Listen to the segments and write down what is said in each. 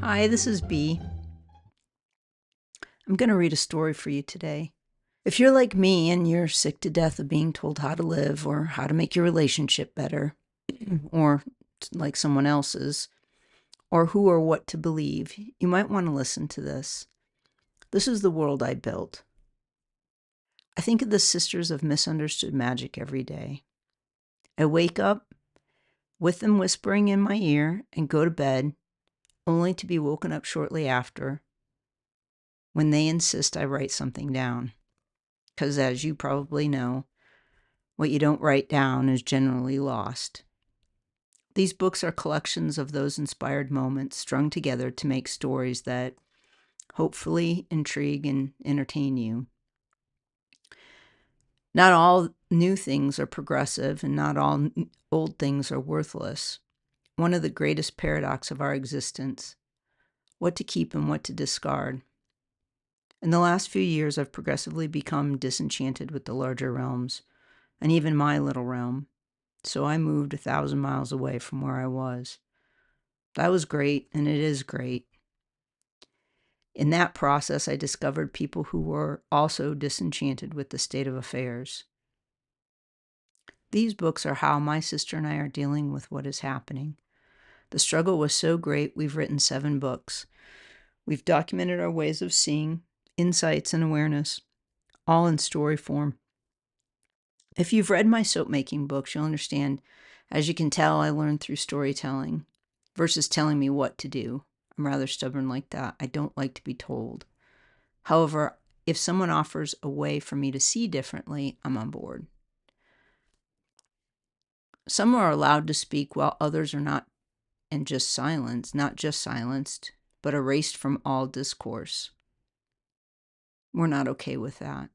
Hi, this is B. I'm going to read a story for you today. If you're like me and you're sick to death of being told how to live or how to make your relationship better, or like someone else's, or who or what to believe, you might want to listen to this. This is the world I built. I think of the sisters of misunderstood magic every day. I wake up with them whispering in my ear and go to bed, only to be woken up shortly after when they insist I write something down. Because as you probably know, what you don't write down is generally lost. These books are collections of those inspired moments strung together to make stories that hopefully intrigue and entertain you. Not all new things are progressive, and not all old things are worthless. One of the greatest paradoxes of our existence: what to keep and what to discard. In the last few years, I've progressively become disenchanted with the larger realms, and even my little realm. So I moved 1,000 miles away from where I was. That was great, and it is great. In that process, I discovered people who were also disenchanted with the state of affairs. These books are how my sister and I are dealing with what is happening. The struggle was so great, we've written 7 books. We've documented our ways of seeing, insights, and awareness, all in story form. If you've read my soap making books, you'll understand, as you can tell, I learned through storytelling versus telling me what to do. I'm rather stubborn like that. I don't like to be told. However, if someone offers a way for me to see differently, I'm on board. Some are allowed to speak while others are not, and just silenced, not just silenced, but erased from all discourse. We're not okay with that.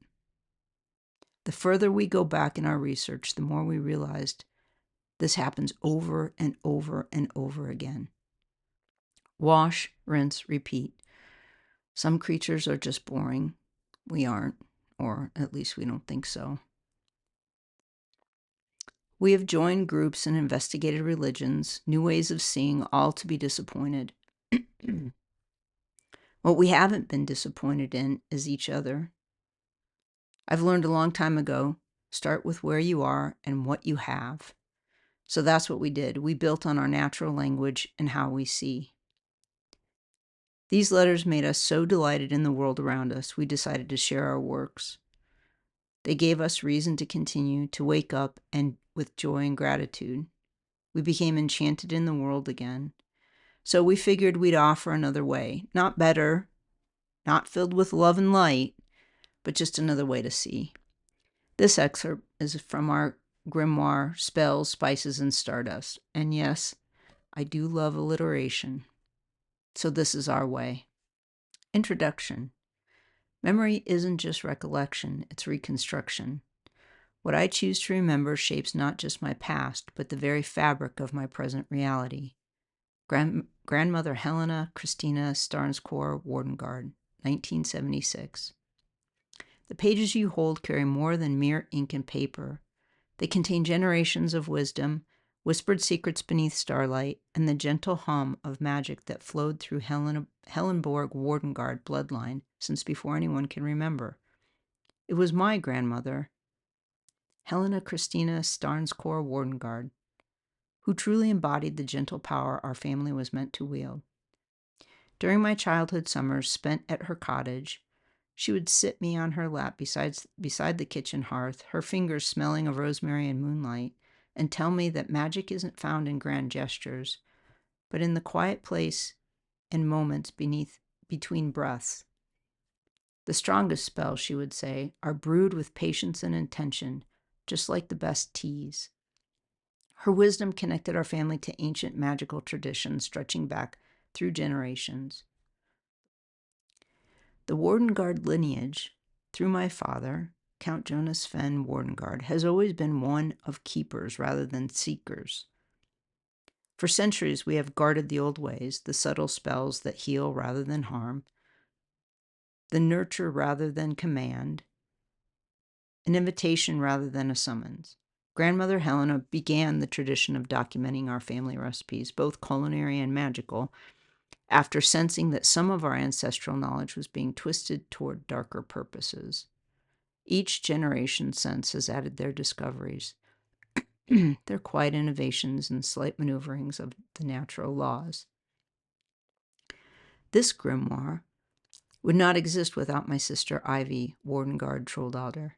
The further we go back in our research, the more we realized this happens over and over and over again. Wash, rinse, repeat. Some creatures are just boring. We aren't, or at least we don't think so. We have joined groups and investigated religions, new ways of seeing, all to be disappointed. What we haven't been disappointed in is each other. I've learned a long time ago, start with where you are and what you have. So that's what we did. We built on our natural language and how we see. These letters made us so delighted in the world around us, we decided to share our works. They gave us reason to continue, to wake up and with joy and gratitude. We became enchanted in the world again. So we figured we'd offer another way, not better, not filled with love and light, but just another way to see. This excerpt is from our Grimoire, Spells, Spices, and Stardust. And yes, I do love alliteration. So this is our way. Introduction. Memory isn't just recollection, it's reconstruction. What I choose to remember shapes not just my past, but the very fabric of my present reality. Grandmother Helena Christina Starnscore Wardengard, 1976. The pages you hold carry more than mere ink and paper. They contain generations of wisdom, whispered secrets beneath starlight, and the gentle hum of magic that flowed through Helenborg Wardengard bloodline since before anyone can remember. It was my grandmother, Helena Christina Starnscore Wardengard, who truly embodied the gentle power our family was meant to wield. During my childhood summers spent at her cottage, she would sit me on her lap beside the kitchen hearth, her fingers smelling of rosemary and moonlight, and tell me that magic isn't found in grand gestures, but in the quiet place and moments between breaths. The strongest spells, she would say, are brewed with patience and intention, just like the best teas. Her wisdom connected our family to ancient magical traditions stretching back through generations. The Wardengard lineage, through my father, Count Jonas Sven Wardengard, has always been one of keepers rather than seekers. For centuries, we have guarded the old ways, the subtle spells that heal rather than harm, the nurture rather than command, an invitation rather than a summons. Grandmother Helena began the tradition of documenting our family recipes, both culinary and magical, after sensing that some of our ancestral knowledge was being twisted toward darker purposes. Each generation since has added their discoveries, their quiet innovations and slight maneuverings of the natural laws. This grimoire would not exist without my sister Ivy, Wardengard Trolldaughter,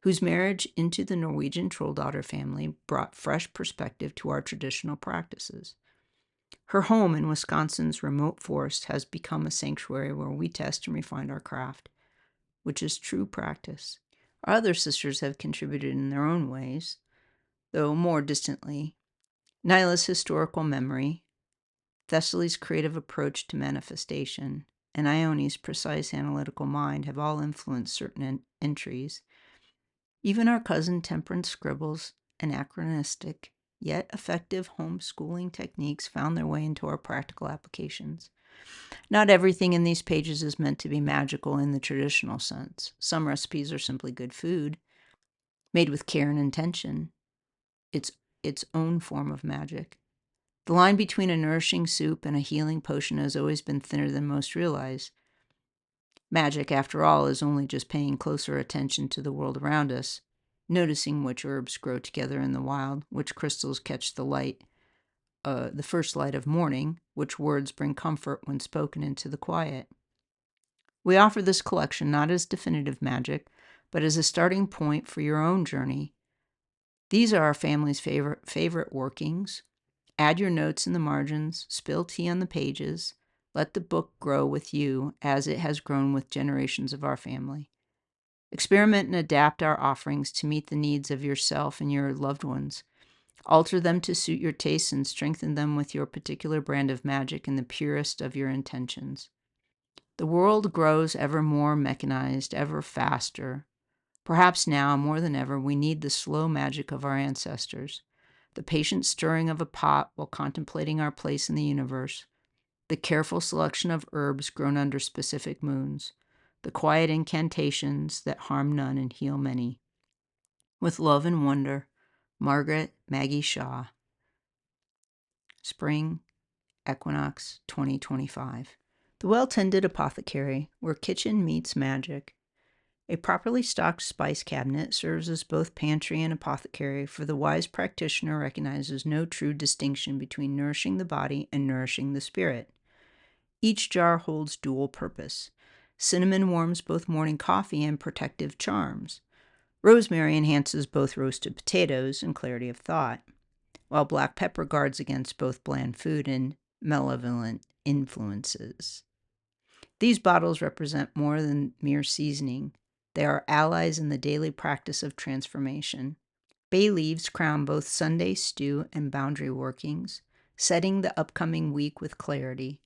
whose marriage into the Norwegian Trolldaughter family brought fresh perspective to our traditional practices. Her home in Wisconsin's remote forest has become a sanctuary where we test and refine our craft, which is true practice. Our other sisters have contributed in their own ways, though more distantly. Nyla's historical memory, Thessaly's creative approach to manifestation, and Ione's precise analytical mind have all influenced certain entries. Even our cousin Temperance scribbles, anachronistic yet effective homeschooling techniques, found their way into our practical applications. Not everything in these pages is meant to be magical in the traditional sense. Some recipes are simply good food, made with care and intention. It's its own form of magic. The line between a nourishing soup and a healing potion has always been thinner than most realize. Magic, after all, is only just paying closer attention to the world around us, noticing which herbs grow together in the wild, which crystals catch the first light of morning, which words bring comfort when spoken into the quiet. We offer this collection not as definitive magic, but as a starting point for your own journey. These are our family's favorite workings. Add your notes in the margins, spill tea on the pages. Let the book grow with you as it has grown with generations of our family. Experiment and adapt our offerings to meet the needs of yourself and your loved ones. Alter them to suit your tastes and strengthen them with your particular brand of magic in the purest of your intentions. The world grows ever more mechanized, ever faster. Perhaps now, more than ever, we need the slow magic of our ancestors, the patient stirring of a pot while contemplating our place in the universe, the careful selection of herbs grown under specific moons, the quiet incantations that harm none and heal many. With love and wonder, Margaret Maggie Shaw. Spring Equinox 2025. The Well-Tended Apothecary, where kitchen meets magic. A properly stocked spice cabinet serves as both pantry and apothecary, for the wise practitioner recognizes no true distinction between nourishing the body and nourishing the spirit. Each jar holds dual purpose. Cinnamon warms both morning coffee and protective charms. Rosemary enhances both roasted potatoes and clarity of thought, while black pepper guards against both bland food and malevolent influences. These bottles represent more than mere seasoning. They are allies in the daily practice of transformation. Bay leaves crown both Sunday stew and boundary workings, setting the upcoming week with clarity.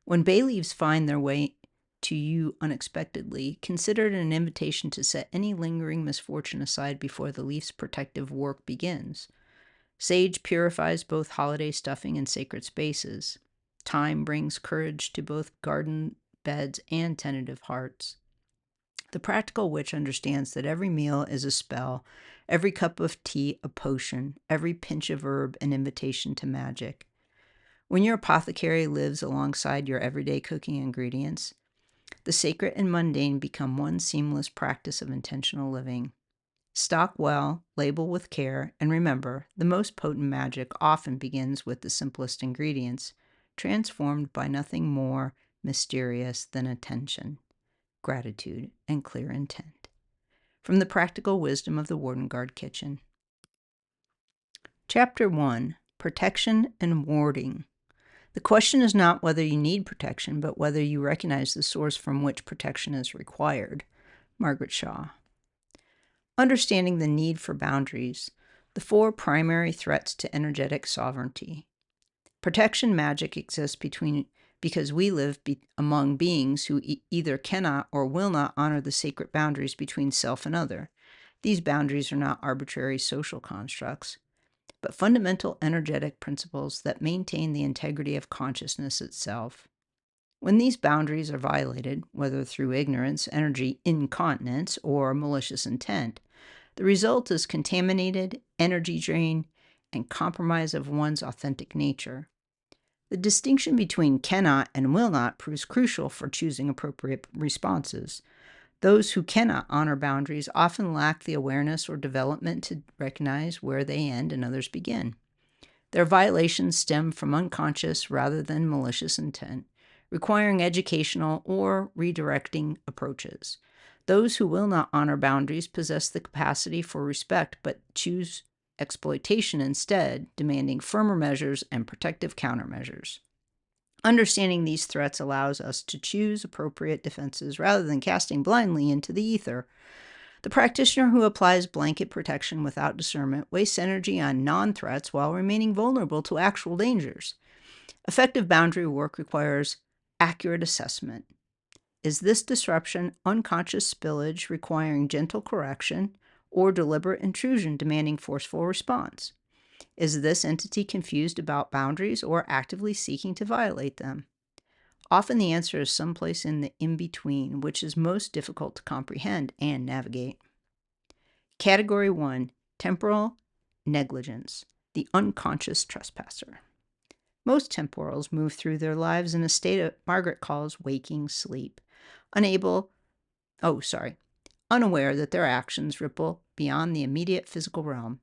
When bay leaves find their way to you unexpectedly, consider it an invitation to set any lingering misfortune aside before the leaf's protective work begins. Sage purifies both holiday stuffing and sacred spaces. Thyme brings courage to both garden beds and tentative hearts. The practical witch understands that every meal is a spell, every cup of tea a potion, every pinch of herb an invitation to magic. When your apothecary lives alongside your everyday cooking ingredients, the sacred and mundane become one seamless practice of intentional living. Stock well, label with care, and remember, the most potent magic often begins with the simplest ingredients, transformed by nothing more mysterious than attention, gratitude, and clear intent. From the Practical Wisdom of the Wardengard Kitchen. Chapter 1. Protection and Warding. The question is not whether you need protection, but whether you recognize the source from which protection is required. Margaret Shaw. Understanding the need for boundaries, the four primary threats to energetic sovereignty. Protection magic exists because we live among beings who either cannot or will not honor the sacred boundaries between self and other. These boundaries are not arbitrary social constructs, but fundamental energetic principles that maintain the integrity of consciousness itself. When these boundaries are violated, whether through ignorance, energy incontinence, or malicious intent, the result is contaminated, energy drain, and compromise of one's authentic nature. The distinction between cannot and will not proves crucial for choosing appropriate responses. Those who cannot honor boundaries often lack the awareness or development to recognize where they end and others begin. Their violations stem from unconscious rather than malicious intent, requiring educational or redirecting approaches. Those who will not honor boundaries possess the capacity for respect but choose exploitation instead, demanding firmer measures and protective countermeasures. Understanding these threats allows us to choose appropriate defenses rather than casting blindly into the ether. The practitioner who applies blanket protection without discernment wastes energy on non-threats while remaining vulnerable to actual dangers. Effective boundary work requires accurate assessment. Is this disruption unconscious spillage requiring gentle correction or deliberate intrusion demanding forceful response? Is this entity confused about boundaries or actively seeking to violate them? Often the answer is someplace in the in-between, which is most difficult to comprehend and navigate. Category 1, Temporal Negligence, the unconscious trespasser. Most temporals move through their lives in a state of Margaret calls waking sleep, unaware that their actions ripple beyond the immediate physical realm.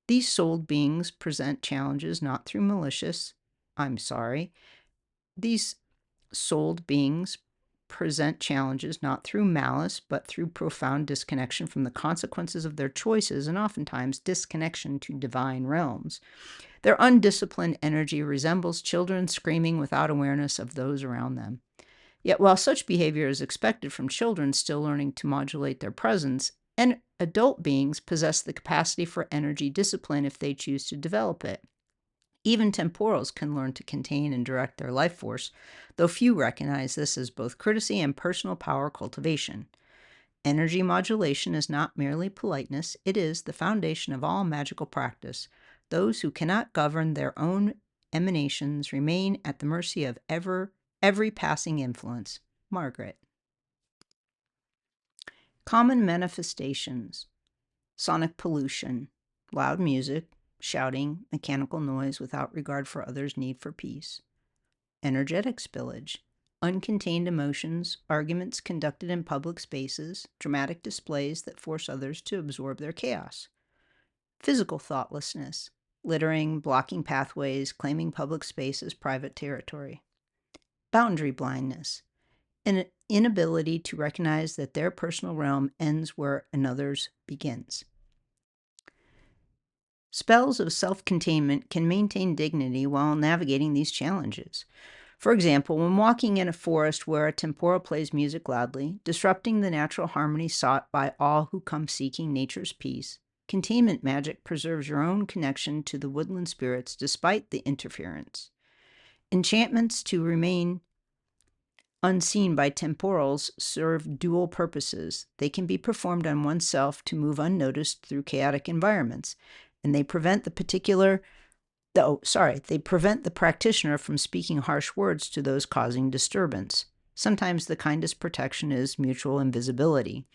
These souled beings present challenges not through These souled beings present challenges not through malice, but through profound disconnection from the consequences of their choices and oftentimes disconnection to divine realms. Their undisciplined energy resembles children screaming without awareness of those around them. Yet while such behavior is expected from children still learning to modulate their presence, and adult beings possess the capacity for energy discipline if they choose to develop it. Even temporals can learn to contain and direct their life force, though few recognize this as both courtesy and personal power cultivation. Energy modulation is not merely politeness, it is the foundation of all magical practice. Those who cannot govern their own emanations remain at the mercy of every passing influence. Margaret. Common manifestations: sonic pollution, loud music, shouting, mechanical noise without regard for others' need for peace. Energetic spillage, uncontained emotions, arguments conducted in public spaces, dramatic displays that force others to absorb their chaos. Physical thoughtlessness, littering, blocking pathways, claiming public space as private territory. Boundary blindness, an inability to recognize that their personal realm ends where another's begins. Spells of self-containment can maintain dignity while navigating these challenges. For example, when walking in a forest where a temporal plays music loudly, disrupting the natural harmony sought by all who come seeking nature's peace, containment magic preserves your own connection to the woodland spirits despite the interference. Enchantments to remain unseen by temporals serve dual purposes. They can be performed on oneself to move unnoticed through chaotic environments, and they prevent the practitioner from speaking harsh words to those causing disturbance. Sometimes the kindest protection is mutual invisibility.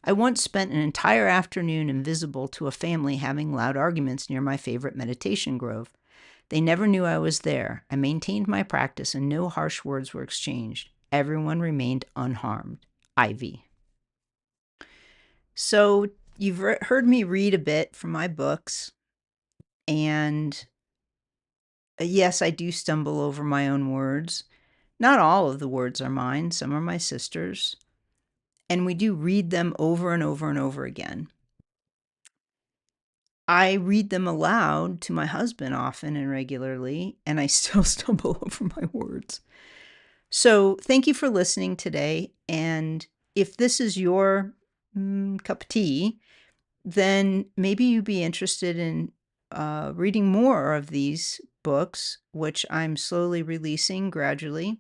I once spent an entire afternoon invisible to a family having loud arguments near my favorite meditation grove. They never knew I was there. I maintained my practice and no harsh words were exchanged. Everyone remained unharmed. Ivy. So you've heard me read a bit from my books, and yes, I do stumble over my own words. Not all of the words are mine. Some are my sister's. And we do read them over and over and over again. I read them aloud to my husband often and regularly, and I still stumble over my words. So thank you for listening today. And if this is your cup of tea, then maybe you'd be interested in reading more of these books, which I'm slowly releasing gradually.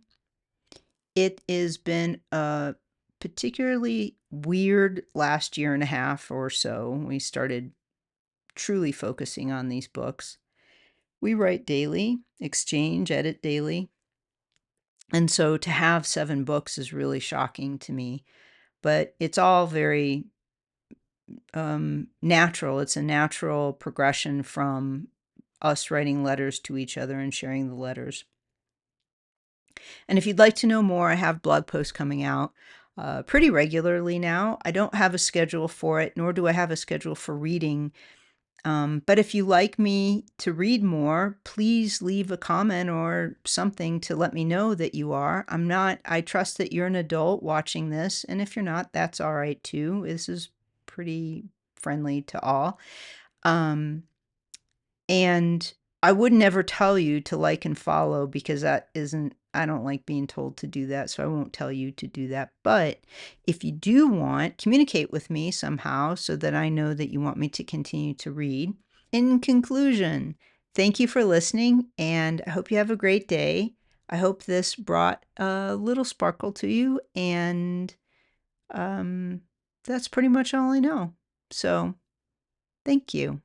It has been a particularly weird last year and a half or so. We started truly focusing on these books. We write daily, exchange, edit daily. And so to have 7 books is really shocking to me. But it's all very natural. It's a natural progression from us writing letters to each other and sharing the letters. And if you'd like to know more, I have blog posts coming out pretty regularly now. I don't have a schedule for it, nor do I have a schedule for reading. But if you like me to read more, please leave a comment or something to let me know that you are. I trust that you're an adult watching this. And if you're not, that's all right too. This is pretty friendly to all. And I would never tell you to like and follow because I don't like being told to do that, so I won't tell you to do that. But if you do communicate with me somehow so that I know that you want me to continue to read. In conclusion, thank you for listening, and I hope you have a great day. I hope this brought a little sparkle to you, and that's pretty much all I know. So, thank you.